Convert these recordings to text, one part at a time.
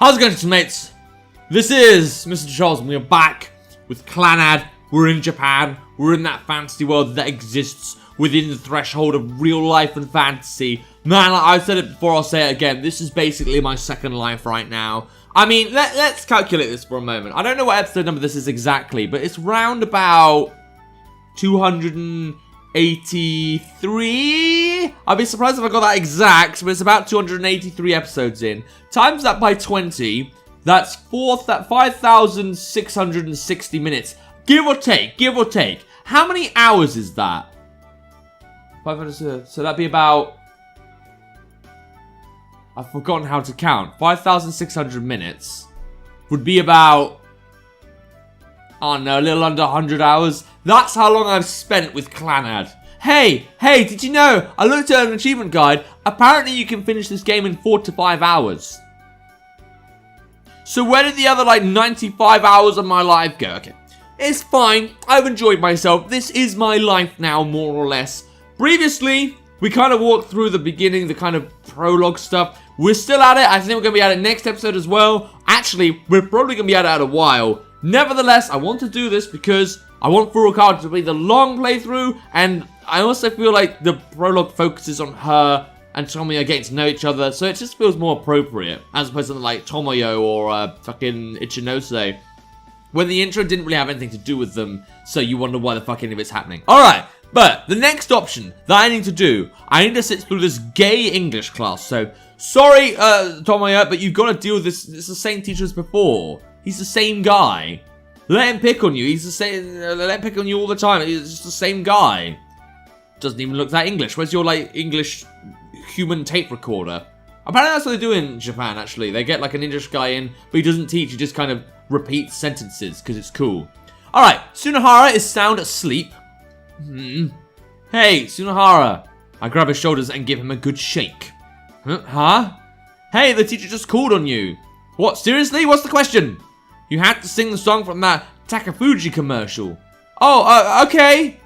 How's it going, mates? This is Mrjacharles, and we are back with Clannad. We're in Japan. We're in that fantasy world that exists within the threshold of real life and fantasy. Man, I've said it before, I'll say it again. This is basically my second life right now. I mean, let's calculate this for a moment. I don't know what episode number this is exactly, but it's round about 283. I'd be surprised if I got that exact, but it's about 283 episodes in. Times that by 20, that's 5,660 minutes. Give or take, give or take. How many hours is that? 500, so that'd be about... I've forgotten how to count. 5,600 minutes would be about... I don't know, a little under 100 hours. That's how long I've spent with Clannad. Hey, did you know? I looked at an achievement guide. Apparently you can finish this game in 4 to 5 hours. So where did the other, 95 hours of my life go? Okay, it's fine. I've enjoyed myself. This is my life now, more or less. Previously, we kind of walked through the beginning, the kind of prologue stuff. We're still at it. I think we're going to be at it next episode as well. Actually, we're probably going to be at it a while. Nevertheless, I want to do this because I want Furukawa to be the long playthrough, and I also feel like the prologue focuses on her and Tomoyo getting to know each other, so it just feels more appropriate, as opposed to like Tomoyo or fucking Ichinose, when the intro didn't really have anything to do with them, so you wonder why the fuck any of it's happening. Alright, but the next option that I need to do, I need to sit through this gay English class, so sorry, Tomoyo, but you've got to deal with this. It's the same teacher as before. He's the same guy. Let him pick on you. He's the same. Let him pick on you all the time. He's just the same guy. Doesn't even look that English. Where's your English human tape recorder? Apparently that's what they do in Japan. Actually, they get an English guy in, but he doesn't teach. He just kind of repeats sentences because it's cool. All right, Sunahara is sound asleep. Hey, Sunahara. I grab his shoulders and give him a good shake. Huh? Hey, the teacher just called on you. What? Seriously? What's the question? You had to sing the song from that Takafuji commercial. Oh, okay.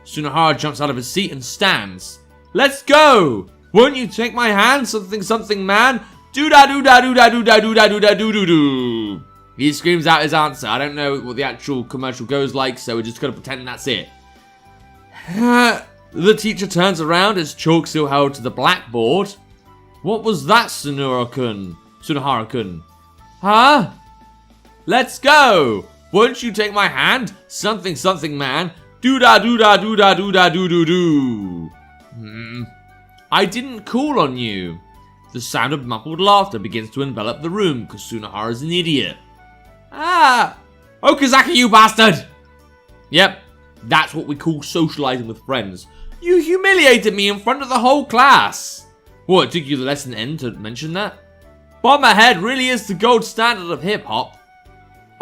Sunahara jumps out of his seat and stands. Let's go! Won't you take my hand? Something, man. Do-da-do-da-do-da-do-da-do-da-do-do-do. He screams out his answer. I don't know what the actual commercial goes like, so we're just gonna pretend that's it. The teacher turns around, his chalk still held to the blackboard. What was that, Sunahara-kun? Huh? Let's go! Won't you take my hand? Something, man. Do-da-do-da-do-da-do-da-do-do-do. I didn't call on you. The sound of muffled laughter begins to envelop the room because Sunahara's an idiot. Okazaki, you bastard! Yep, that's what we call socializing with friends. You humiliated me in front of the whole class. What, it took you the lesson end to mention that? Bomberhead really is the gold standard of hip-hop.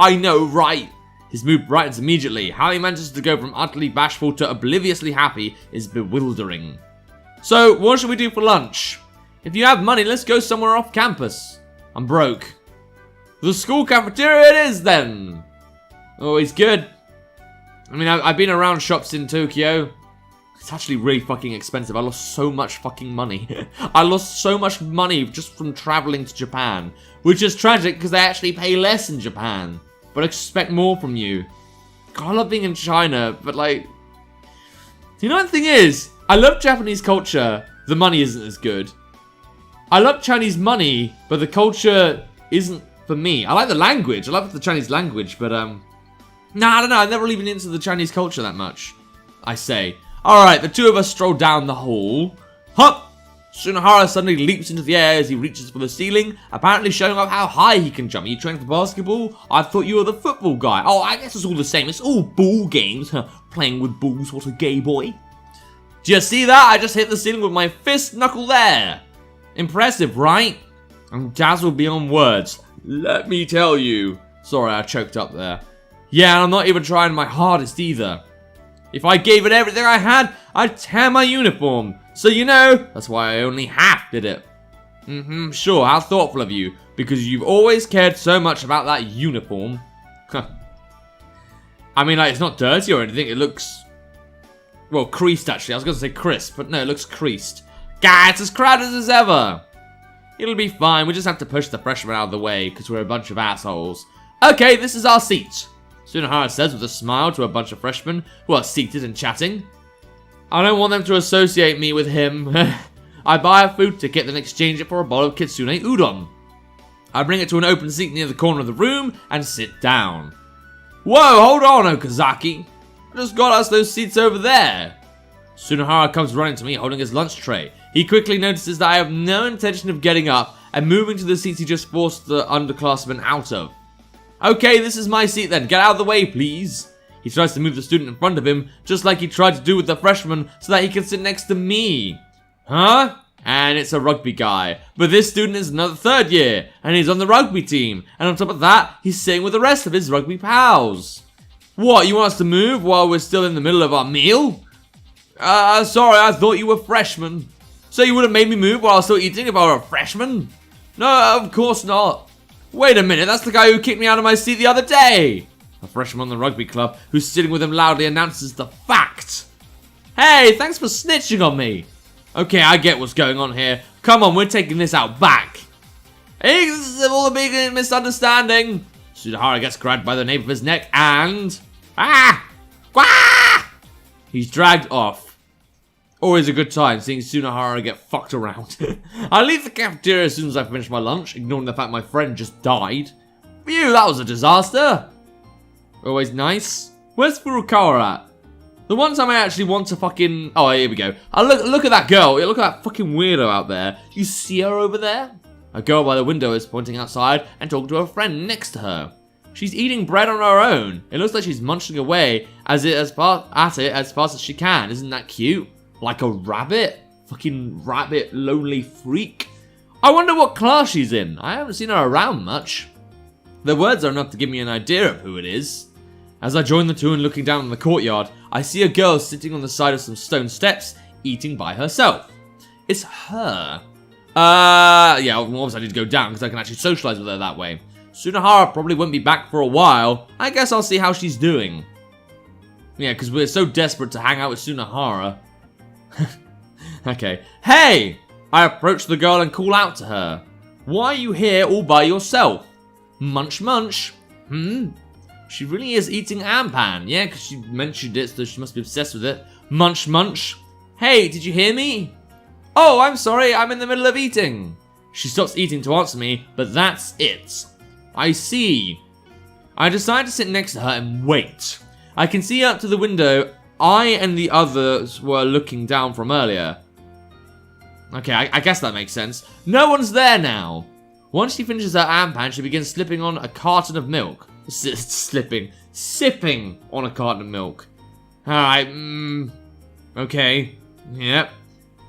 I know, right? His mood brightens immediately. How he manages to go from utterly bashful to obliviously happy is bewildering. So, what should we do for lunch? If you have money, let's go somewhere off campus. I'm broke. The school cafeteria it is, then. Always good. I mean, I've been around shops in Tokyo. It's actually really fucking expensive. I lost so much fucking money. I lost so much money just from traveling to Japan. Which is tragic because they actually pay less in Japan. But I expect more from you. God, I love being in China, but you know what the thing is? I love Japanese culture. The money isn't as good. I love Chinese money, but the culture isn't for me. I like the language. I love the Chinese language, but nah, I don't know. I've never really been into the Chinese culture that much, I say. Alright, the two of us stroll down the hall. Hop! Sunahara suddenly leaps into the air as he reaches for the ceiling, apparently showing off how high he can jump. Are you training for basketball? I thought you were the football guy. Oh, I guess it's all the same. It's all ball games. Playing with balls, what a gay boy. Do you see that? I just hit the ceiling with my fist knuckle there. Impressive, right? I'm dazzled beyond words. Let me tell you. Sorry, I choked up there. Yeah, and I'm not even trying my hardest either. If I gave it everything I had, I'd tear my uniform. So you know, that's why I only half did it. Sure, how thoughtful of you. Because you've always cared so much about that uniform. I mean, it's not dirty or anything. It looks... well, creased actually. I was going to say crisp, but no, it looks creased. God, it's as crowded as ever. It'll be fine, we just have to push the freshmen out of the way, because we're a bunch of assholes. Okay, this is our seat, Sunahara says with a smile to a bunch of freshmen who are seated and chatting. I don't want them to associate me with him. I buy a food ticket, then exchange it for a bowl of kitsune udon. I bring it to an open seat near the corner of the room and sit down. Whoa, hold on, Okazaki. I just got us those seats over there. Sunahara comes running to me holding his lunch tray. He quickly notices that I have no intention of getting up and moving to the seats he just forced the underclassmen out of. Okay, this is my seat then. Get out of the way, please. He tries to move the student in front of him, just like he tried to do with the freshman, so that he can sit next to me. Huh? And it's a rugby guy. But this student is another third year, and he's on the rugby team. And on top of that, he's sitting with the rest of his rugby pals. What, you want us to move while we're still in the middle of our meal? Sorry, I thought you were freshmen. So you would have made me move while I was still eating if I were a freshman? No, of course not. Wait a minute, that's the guy who kicked me out of my seat the other day. A freshman on the rugby club who's sitting with him loudly announces the fact. Hey, thanks for snitching on me. Okay, I get what's going on here. Come on, we're taking this out back. Hey, this is all a big misunderstanding. Sunahara gets grabbed by the nape of his neck and... He's dragged off. Always a good time seeing Sunahara get fucked around. I leave the cafeteria as soon as I finish my lunch, ignoring the fact my friend just died. Phew, that was a disaster. Always nice. Where's Furukawa at? The one time I actually want to fucking... Oh, here we go. Look at that girl. Look at that fucking weirdo out there. You see her over there? A girl by the window is pointing outside and talking to her friend next to her. She's eating bread on her own. It looks like she's munching away as fast as she can. Isn't that cute? Like a rabbit? Fucking rabbit lonely freak. I wonder what class she's in. I haven't seen her around much. The words are enough to give me an idea of who it is. As I join the two and looking down on the courtyard, I see a girl sitting on the side of some stone steps, eating by herself. It's her. Yeah, obviously I need to go down because I can actually socialize with her that way. Sunahara probably won't be back for a while. I guess I'll see how she's doing. Yeah, because we're so desperate to hang out with Sunahara. Okay. Hey! I approach the girl and call out to her. Why are you here all by yourself? Munch munch. She really is eating ampan. Yeah, because she mentioned it, so she must be obsessed with it. Munch munch. Hey, did you hear me? Oh, I'm sorry, I'm in the middle of eating. She stops eating to answer me, but that's it. I see. I decide to sit next to her and wait. I can see out to the window I and the others were looking down from earlier. Okay, I guess that makes sense. No one's there now. Once she finishes her ampan, she begins slipping on a carton of milk. Sipping on a carton of milk. Alright, okay. Yep.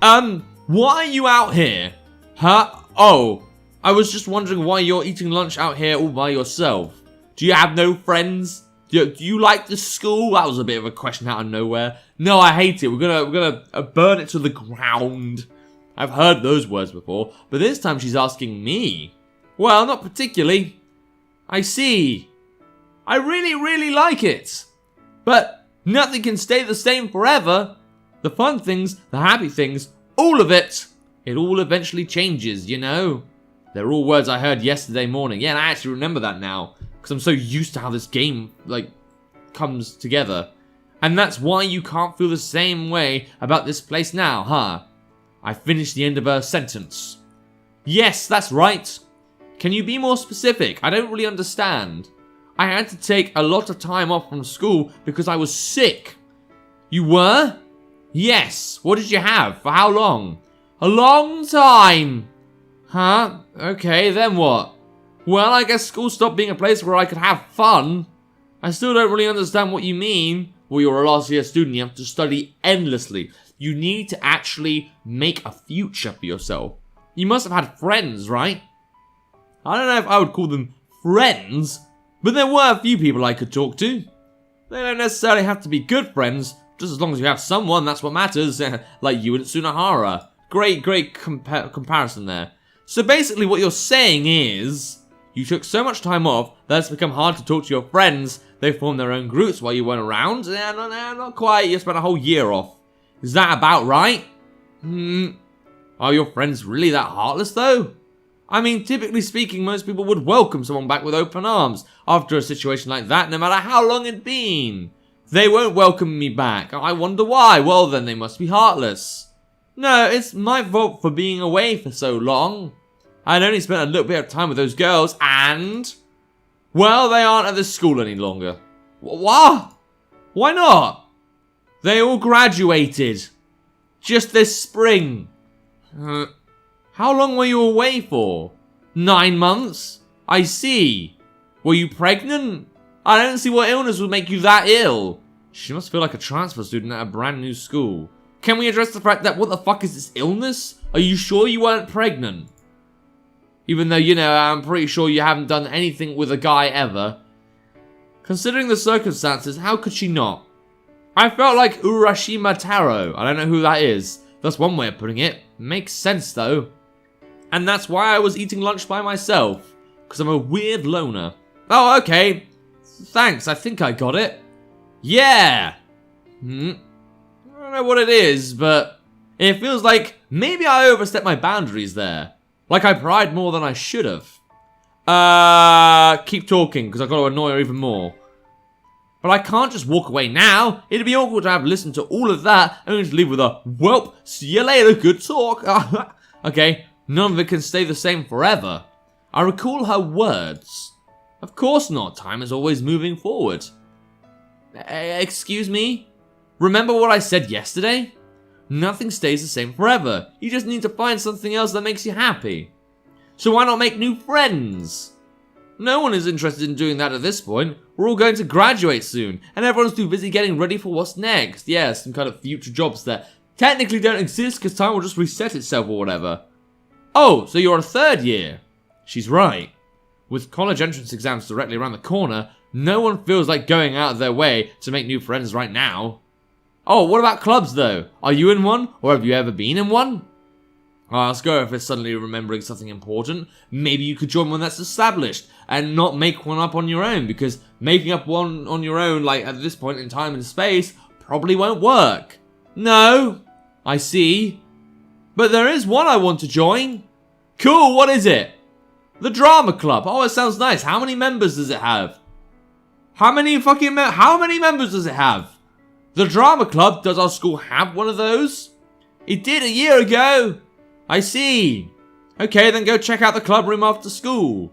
Why are you out here? Huh? Oh, I was just wondering why you're eating lunch out here all by yourself. Do you have no friends? Do you like the school? That was a bit of a question out of nowhere. No, I hate it. We're gonna burn it to the ground. I've heard those words before, but this time she's asking me. Well, not particularly. I see. I really like it. But nothing can stay the same forever. The fun things, the happy things, all of it. It all eventually changes, you know. They're all words I heard yesterday morning. Yeah, and I actually remember that now. Because I'm so used to how this game, comes together. And that's why you can't feel the same way about this place now, huh? I finished the end of her sentence. Yes, that's right. Can you be more specific? I don't really understand. I had to take a lot of time off from school because I was sick. You were? Yes. What did you have? For how long? A long time. Huh? Okay, then what? Well, I guess school stopped being a place where I could have fun. I still don't really understand what you mean. Well, you're a last year student, you have to study endlessly. You need to actually make a future for yourself. You must have had friends, right? I don't know if I would call them friends, but there were a few people I could talk to. They don't necessarily have to be good friends, just as long as you have someone, that's what matters. Like you and Sunahara. Great comparison there. So basically what you're saying is, you took so much time off that it's become hard to talk to your friends. They formed their own groups while you weren't around. Not quite, you spent a whole year off. Is that about right? Are your friends really that heartless though? I mean, typically speaking, most people would welcome someone back with open arms after a situation like that, no matter how long it'd been. They won't welcome me back. I wonder why. Well, then they must be heartless. No, it's my fault for being away for so long. I'd only spent a little bit of time with those girls and... well, they aren't at the school any longer. What? Why not? They all graduated. Just this spring. How long were you away for? 9 months? I see. Were you pregnant? I don't see what illness would make you that ill. She must feel like a transfer student at a brand new school. Can we address the fact that what the fuck is this illness? Are you sure you weren't pregnant? Even though, you know, I'm pretty sure you haven't done anything with a guy ever. Considering the circumstances, how could she not? I felt like Mrjacharles. I don't know who that is. That's one way of putting it. Makes sense though. And that's why I was eating lunch by myself. Because I'm a weird loner. Oh, okay. Thanks, I think I got it. Yeah! I don't know what it is, but it feels like maybe I overstepped my boundaries there. Like I pried more than I should have. Keep talking, because I've got to annoy her even more. But I can't just walk away now. It'd be awkward to have listened to all of that and just leave with a, "Welp, see you later, good talk." Okay, none of it can stay the same forever. I recall her words. Of course not, time is always moving forward. Excuse me? Remember what I said yesterday? Nothing stays the same forever. You just need to find something else that makes you happy. So why not make new friends? No one is interested in doing that at this point. We're all going to graduate soon, and everyone's too busy getting ready for what's next. Yeah, some kind of future jobs that technically don't exist because time will just reset itself or whatever. Oh, so you're a third year? She's right. With college entrance exams directly around the corner, no one feels like going out of their way to make new friends right now. Oh, what about clubs though? Are you in one, or have you ever been in one? Ask her if it's suddenly remembering something important. Maybe you could join one that's established and not make one up on your own, because making up one on your own, like at this point in time and space, probably won't work. No, I see. But there is one I want to join. Cool, what is it? The drama club. Oh, it sounds nice. How many members does it have? How many members does it have? The drama club, does our school have one of those? It did a year ago. I see. Okay, then go check out the club room after school.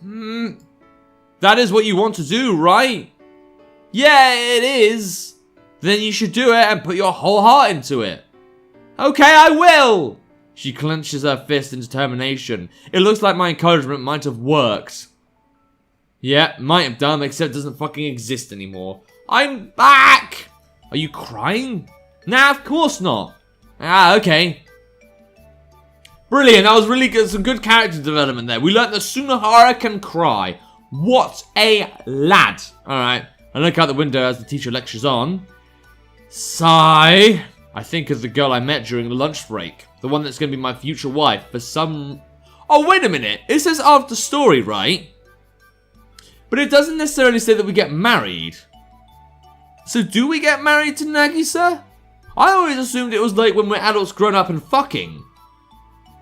That is what you want to do, right? Yeah, it is. Then you should do it and put your whole heart into it. Okay, I will. She clenches her fist in determination. It looks like my encouragement might have worked. Yeah, might have done, except it doesn't fucking exist anymore. I'm back! Are you crying? Nah, of course not. Ah, okay. Brilliant, that was really good, some good character development there. We learnt that Sunahara can cry. What a lad. Alright, I look out the window as the teacher lectures on. Sigh. I think of the girl I met during the lunch break. The one that's going to be my future wife for some... Oh, wait a minute. It says after story, right? But it doesn't necessarily say that we get married. So do we get married to Nagisa? I always assumed it was like when we're adults grown up and fucking.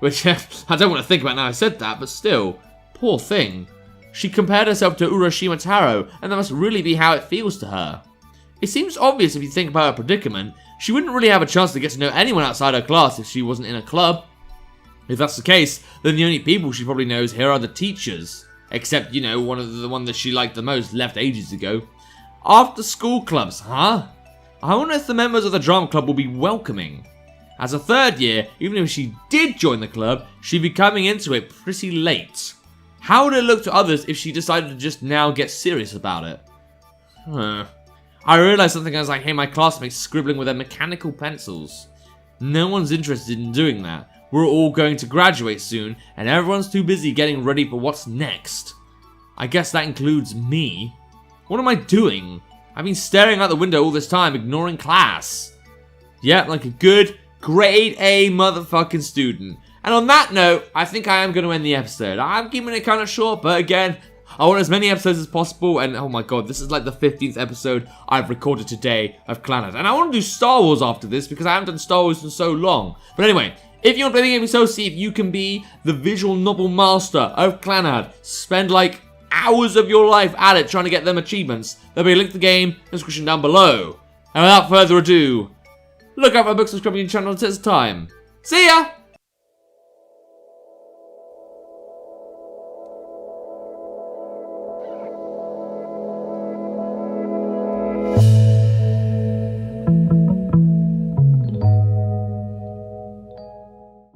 Which, I don't want to think about now I said that, but still. Poor thing. She compared herself to Mrjacharles, and that must really be how it feels to her. It seems obvious if you think about her predicament. She wouldn't really have a chance to get to know anyone outside her class if she wasn't in a club. If that's the case, then the only people she probably knows here are the teachers. Except, you know, the one that she liked the most left ages ago. After school clubs, huh? I wonder if the members of the drama club will be welcoming. As a third year, even if she did join the club, she'd be coming into it pretty late. How would it look to others if she decided to just now get serious about it? I realised something as I hear my classmates scribbling with their mechanical pencils. No one's interested in doing that. We're all going to graduate soon, and everyone's too busy getting ready for what's next. I guess that includes me. What am I doing? I've been staring out the window all this time, ignoring class. Yeah, like a good, grade A motherfucking student. And on that note, I think I am going to end the episode. I'm keeping it kind of short, but again, I want as many episodes as possible, and oh my god, this is like the 15th episode I've recorded today of Clannad. And I want to do Star Wars after this, because I haven't done Star Wars in so long. But anyway, If you want to play the game yourself, see if you can be the visual novel master of Clannad. Spend like hours of your life at it trying to get them achievements. There'll be a link to the game in the description down below. And without further ado, look out for my book, subscribe to your channel, it's time. See ya!